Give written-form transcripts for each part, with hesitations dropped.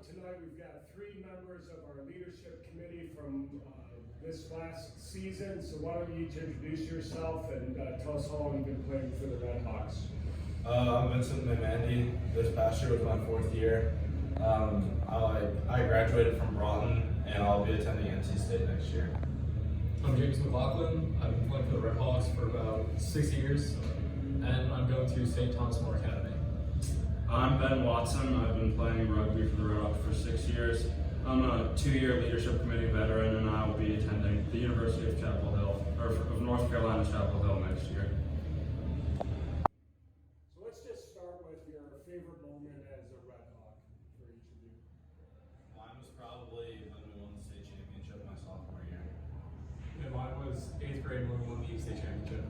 Tonight we've got 3 members of our leadership committee from this last season. So why don't you each introduce yourself and tell us how long you've been playing for the Red Hawks. I'm Vincent Meymandi. This past year was my 4th year. I graduated from Broughton and I'll be attending NC State next year. I'm McLoughlin. I've been playing for the Red Hawks for about 6 years, and I'm going to St. Thomas More Academy. I'm Ben Watson. I've been playing rugby for the Red Hawks for 6 years. I'm a 2-year leadership committee veteran, and I will be attending the University of Chapel Hill, or of North Carolina Chapel Hill next year. So let's just start with your favorite moment as a Red Hawk for each of you. Mine was probably when we won the state championship my sophomore year. And mine was 8th grade when we won the state championship.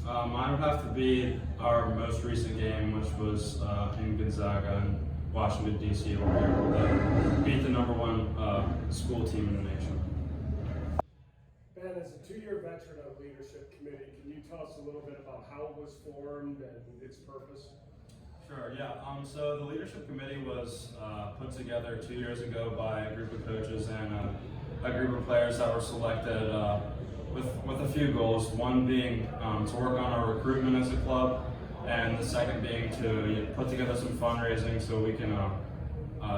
Mine would have to be our most recent game, which was in Gonzaga and Washington, D.C., where we were able to beat the #1 school team in the nation. Ben, as a 2-year veteran of the leadership committee, can you tell us a little bit about how it was formed and its purpose? Sure, yeah. So the leadership committee was put together 2 years ago by a group of coaches and a group of players that were selected with a few goals. One being to work on our recruitment as a club, and the second being to put together some fundraising so we can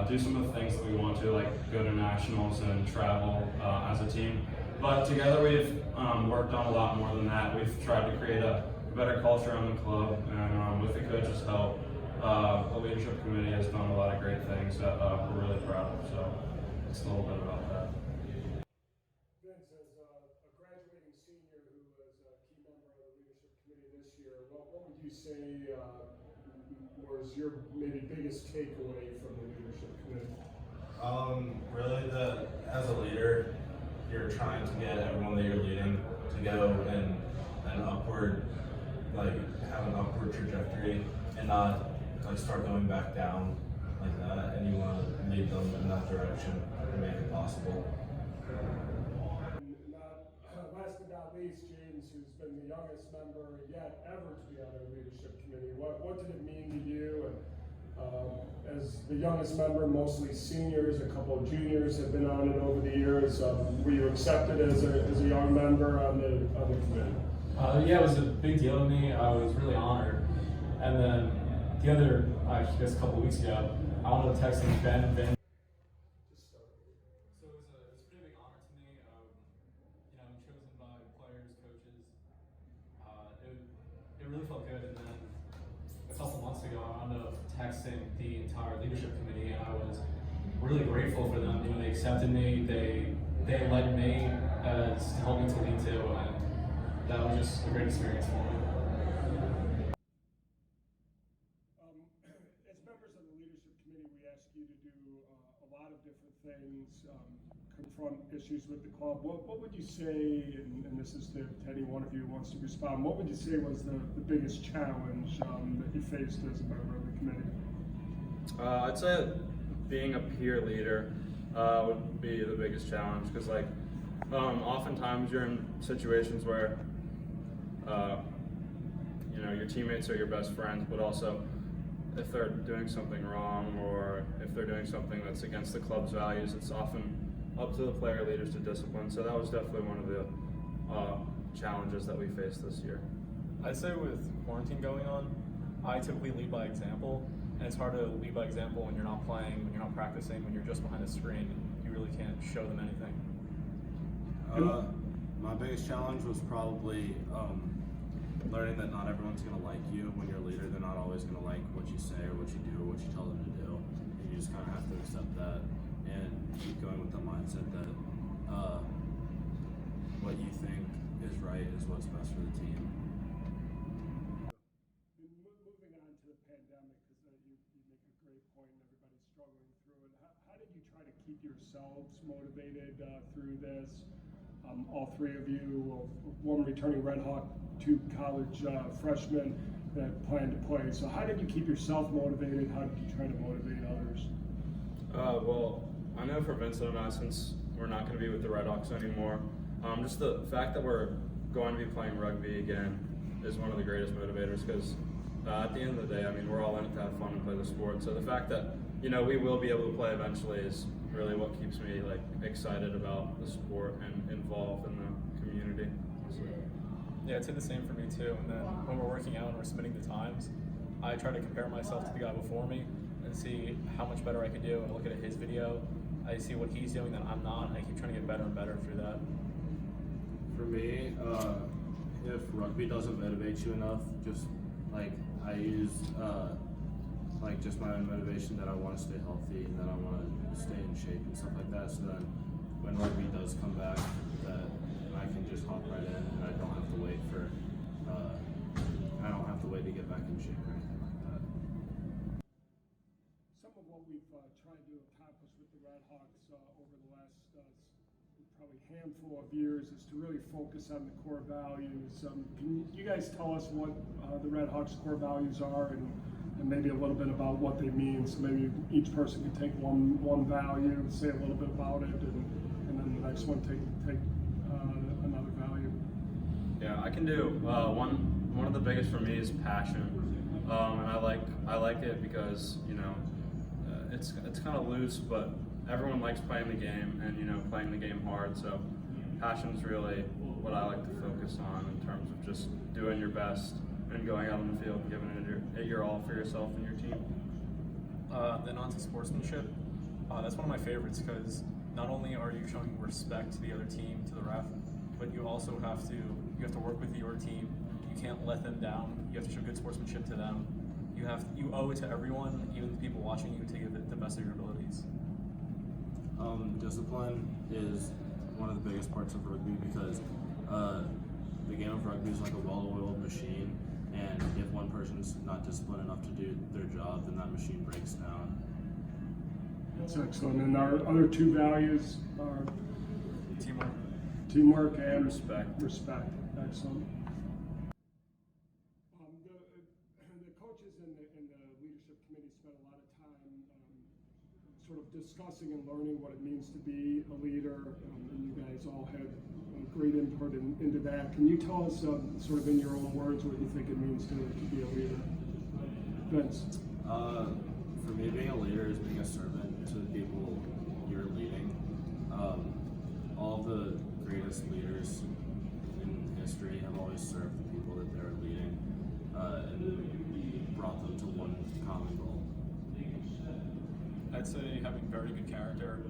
do some of the things that we want to, like go to nationals and travel as a team. But together we've worked on a lot more than that. We've tried to create a better culture on the club, and with the coaches' help, the leadership committee has done a lot of great things that we're really proud of. So it's a little bit about that. Vince, as a graduating senior who was a key member of the leadership committee this year, what would you say was your maybe biggest takeaway from the leadership committee? Really, as a leader, you're trying to get everyone that you're leading to go in an upward, have an upward trajectory and not start going back down like that, and you want to lead them in that direction and make it possible. Last but not least, James, who's been the youngest member yet ever to be on our leadership committee. What did it mean to you? And as the youngest member, mostly seniors, a couple of juniors have been on it over the years. Were you accepted as a young member on the committee? Yeah, it was a big deal to me. I was really honored. And then I guess a couple of weeks ago, I wanted to text him, Ben. So it was a pretty big honor to me. I'm chosen by players, coaches. It really felt good. And then a couple months ago, I wound up texting the entire leadership committee, and I was really grateful for them. They accepted me. They led me to help me to lead to, and that was just a great experience for me. As members of the leadership committee, we ask you to do a lot of different things, confront issues with the club. What would you say, and this is to any one of you who wants to respond, what would you say was the biggest challenge that you faced as a member of the committee? I'd say being a peer leader would be the biggest challenge, because oftentimes you're in situations where your teammates are your best friends, but also if they're doing something wrong or if they're doing something that's against the club's values, it's often up to the player leaders to discipline. So that was definitely one of the challenges that we faced this year. I'd say with quarantine going on, I typically lead by example, and it's hard to lead by example when you're not playing, when you're not practicing, when you're just behind a screen. You really can't show them anything. My biggest challenge was probably learning that not everyone's going to like you when you're a leader. They're not always going to like what you say or what you do or what you tell them to do. And you just kind of have to accept that and keep going with the mindset that what you think is right is what's best for the team. Moving on to the pandemic, because you make a great point and everybody's struggling through it. How did you try to keep yourselves motivated through this? All 3 of you, one returning Red Hawk, 2 college freshmen that plan to play. So how did you keep yourself motivated? How did you try to motivate others? Well, I know for Vincent and I, since we're not going to be with the Red Hawks anymore, just the fact that we're going to be playing rugby again is one of the greatest motivators, because at the end of the day, we're all in it to have fun and play the sport. So the fact that you know, we will be able to play eventually is really what keeps me like excited about the sport and involved in the community. So, Yeah, it's the same for me too. And then when we're working out and we're submitting the times, I try to compare myself to the guy before me and see how much better I can do. And look at his video, I see what he's doing that I'm not, and I keep trying to get better and better through that. For me, if rugby doesn't motivate you enough, just like I use like just my own motivation that I want to stay healthy and that I want to stay in shape and stuff like that. So then when rugby does come back, that I can just hop right in and I don't have to wait for to get back in shape or anything like that. Some of what we've tried to accomplish with the Red Hawks over the last probably handful of years is to really focus on the core values. Can you guys tell us what the Red Hawks' core values are and maybe a little bit about what they mean? So maybe each person can take one value, say a little bit about it, and then the next one take another value. Yeah, I can do one of the biggest for me is passion, and I like it because it's kind of loose, but everyone likes playing the game and playing the game hard. So passion is really what I like to focus on in terms of just doing your best and going out on the field and giving it your all for yourself and your team. Then on to sportsmanship. That's one of my favorites because not only are you showing respect to the other team, to the ref, but you also have to work with your team. You can't let them down. You have to show good sportsmanship to them. You owe it to everyone, even the people watching you, to give it the best of your abilities. Discipline is one of the biggest parts of rugby because the game of rugby is like a well-oiled machine, and if one person's not disciplined enough to do their job, then that machine breaks down. That's excellent. And our other two values are Teamwork. and Respect. Respect. Excellent. The coaches and the leadership committee spent a lot of time sort of discussing and learning what it means to be a leader, and you guys all had great input into that. Can you tell us sort of in your own words what you think it means to be a leader? Vince? For me, being a leader is being a servant to the people you're leading. All the greatest leaders in history have always served the people that they're leading and brought them to one common goal. I'd say having very good character.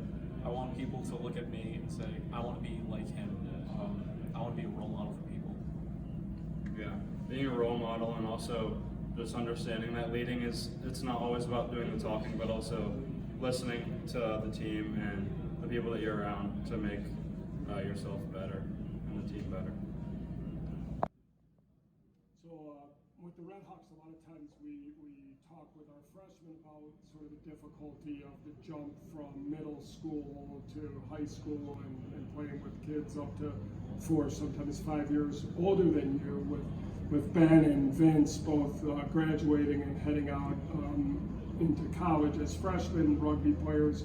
I want people to look at me and say, I want to be like him. I want to be a role model for people. Yeah, being a role model and also just understanding that leading it's not always about doing the talking, but also listening to the team and the people that you're around to make yourself better and the team better. So with the Red Hawks, a lot of times we talk with our freshmen about sort of the difficulty of the jump from middle school to high school and playing with kids up to 4, sometimes 5 years older than you, with Ben and Vince both graduating and heading out into college as freshmen rugby players.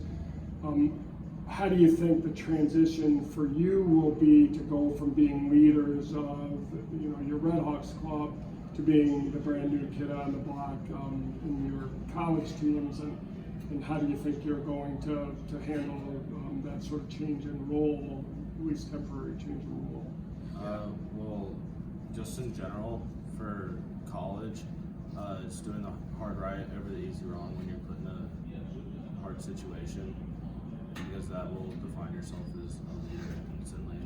How do you think the transition for you will be to go from being leaders of your Red Hawks club to being the brand new kid on the block in your college teams, and how do you think you're going to handle that sort of change in role, at least temporary change in role? Well, just in general for college, it's doing the hard right over the easy wrong when you're put in a hard situation, because that will define yourself as a leader instantly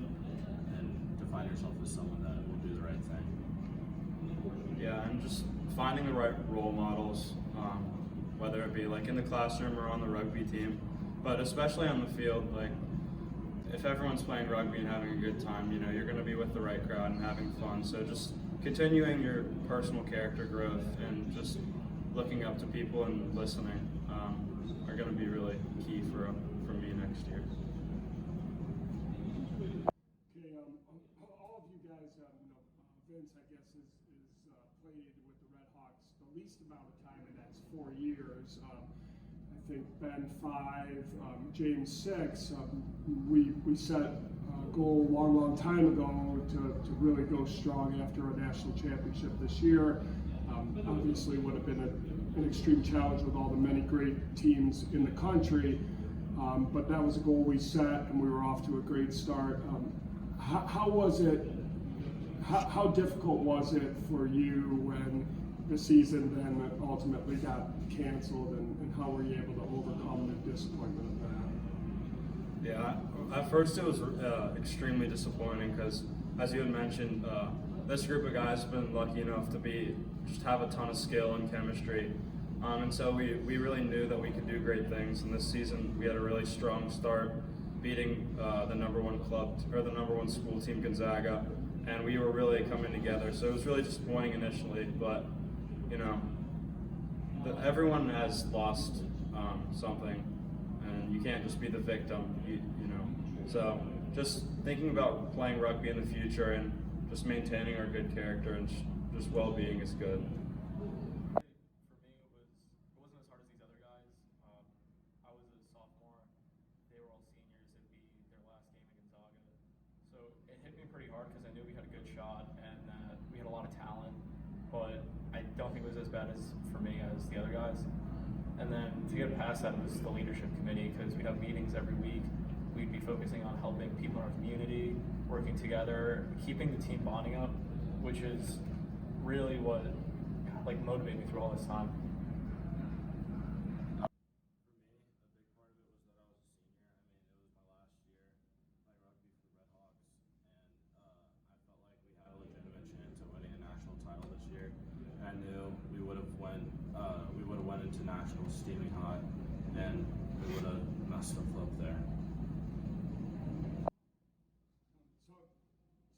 and define yourself as someone that will do the right thing. Yeah, and just finding the right role models, whether it be like in the classroom or on the rugby team, but especially on the field. Like, if everyone's playing rugby and having a good time, you're going to be with the right crowd and having fun. So just continuing your personal character growth and just looking up to people and listening are going to be really key for me next year. Okay, all of you guys, Vince, I guess, is played with the Red Hawks the least amount of time, and that's 4 years. I think Ben 5, James 6. We set a goal a long time ago to really go strong after a national championship this year. Obviously, would have been an extreme challenge with all the many great teams in the country. But that was a goal we set, and we were off to a great start. How was it? How difficult was it for you when the season then ultimately got canceled, and how were you able to overcome the disappointment of that? Yeah, at first it was extremely disappointing because, as you had mentioned, this group of guys have been lucky enough to just have a ton of skill and chemistry. And so we really knew that we could do great things. And this season we had a really strong start, beating the #1 club or the #1 school team, Gonzaga, and we were really coming together. So it was really disappointing initially, but you know, everyone has lost something, and you can't just be the victim. You know, so just thinking about playing rugby in the future and just maintaining our good character and just well-being is good. It hit me pretty hard because I knew we had a good shot and that we had a lot of talent, but I don't think it was as bad as for me as the other guys. And then to get past that was the leadership committee, because we'd have meetings every week. We'd be focusing on helping people in our community, working together, keeping the team bonding up, which is really what motivated me through all this time. I knew we would have went into nationals steaming hot, and we would have messed up there. So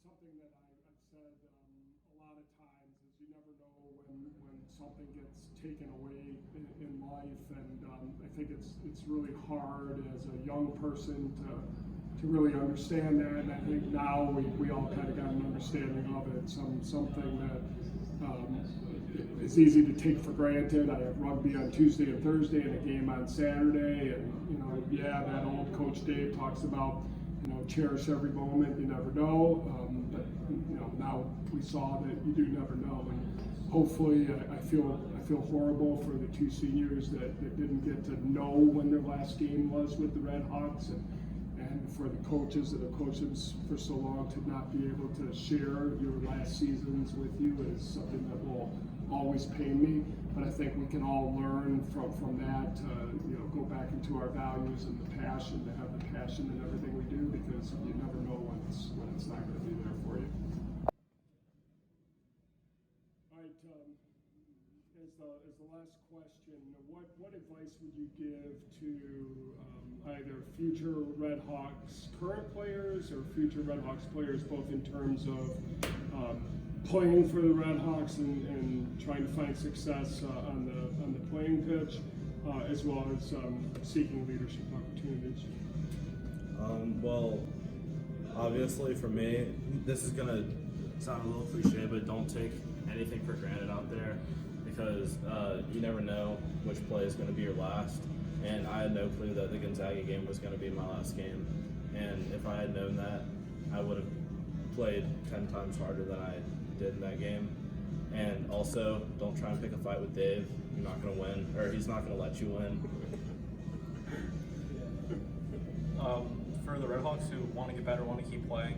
something that I've said a lot of times is you never know when something gets taken away in life, and I think it's really hard as a young person to really understand that. And I think now we all kind of got an understanding of it. Something that it's easy to take for granted. I have rugby on Tuesday and Thursday and a game on Saturday, and that old Coach Dave talks about cherish every moment. You never know, but now we saw that you do never know, and hopefully I feel horrible for the two seniors that didn't get to know when their last game was with the Red Hawks, and for the coaches that have coached us for so long to not be able to share your last seasons with you is something that will always pain me. But I think we can all learn from that to go back into our values and the passion, to have the passion in everything we do, because you never know when it's not going to be there for you. All right, as the last question, what advice would you give to either future Red Hawks current players or future Red Hawks players, both in terms of playing for the Red Hawks and trying to find success on the playing pitch, as well as seeking leadership opportunities? Well, obviously for me, this is gonna sound a little cliche, but don't take anything for granted out there, because you never know which play is going to be your last. And I had no clue that the Gonzaga game was going to be my last game. And if I had known that, I would have played 10 times harder than I did in that game. And also, don't try and pick a fight with Dave. You're not going to win, or he's not going to let you win. For the Red Hawks who want to get better, want to keep playing,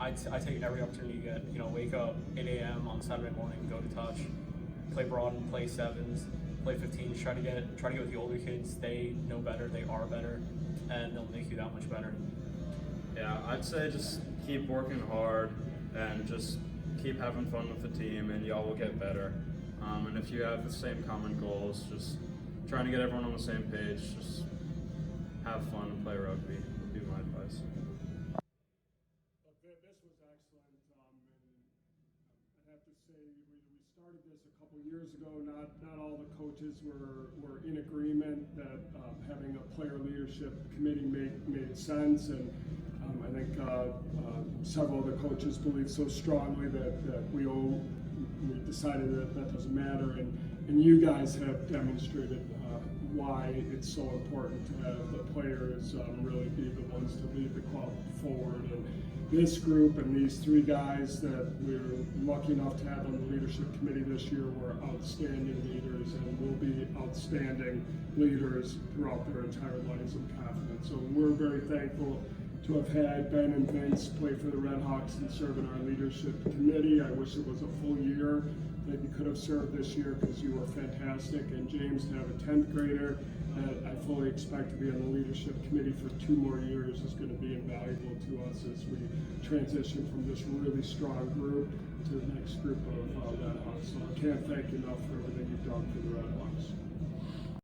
I take every opportunity to get. Wake up 8 a.m. on Saturday morning, go to touch, play broad and play sevens, play 15s, try to get with the older kids. They know better, they are better, and they'll make you that much better. Yeah, I'd say just keep working hard and just keep having fun with the team, and y'all will get better. And if you have the same common goals, just trying to get everyone on the same page, just have fun and play rugby would be my advice. This was excellent, and I have to say we started this a couple years ago. Not all the coaches were in agreement that having a player leadership committee made sense, and I think several of the coaches believe so strongly that we decided that doesn't matter, and you guys have demonstrated why it's so important to have the players really be the ones to lead the club forward. And this group and these three guys that we're lucky enough to have on the leadership committee this year were outstanding leaders and will be outstanding leaders throughout their entire lives, I'm confident. So we're very thankful to have had Ben and Vince play for the Red Hawks and serve in our leadership committee. I wish it was a full year that you could have served this year because you were fantastic. And James, to have a 10th grader that I fully expect to be on the leadership committee for 2 more years is going to be invaluable to us as we transition from this really strong group to the next group of Red Hawks. So I can't thank you enough for everything you've done for the Red Hawks.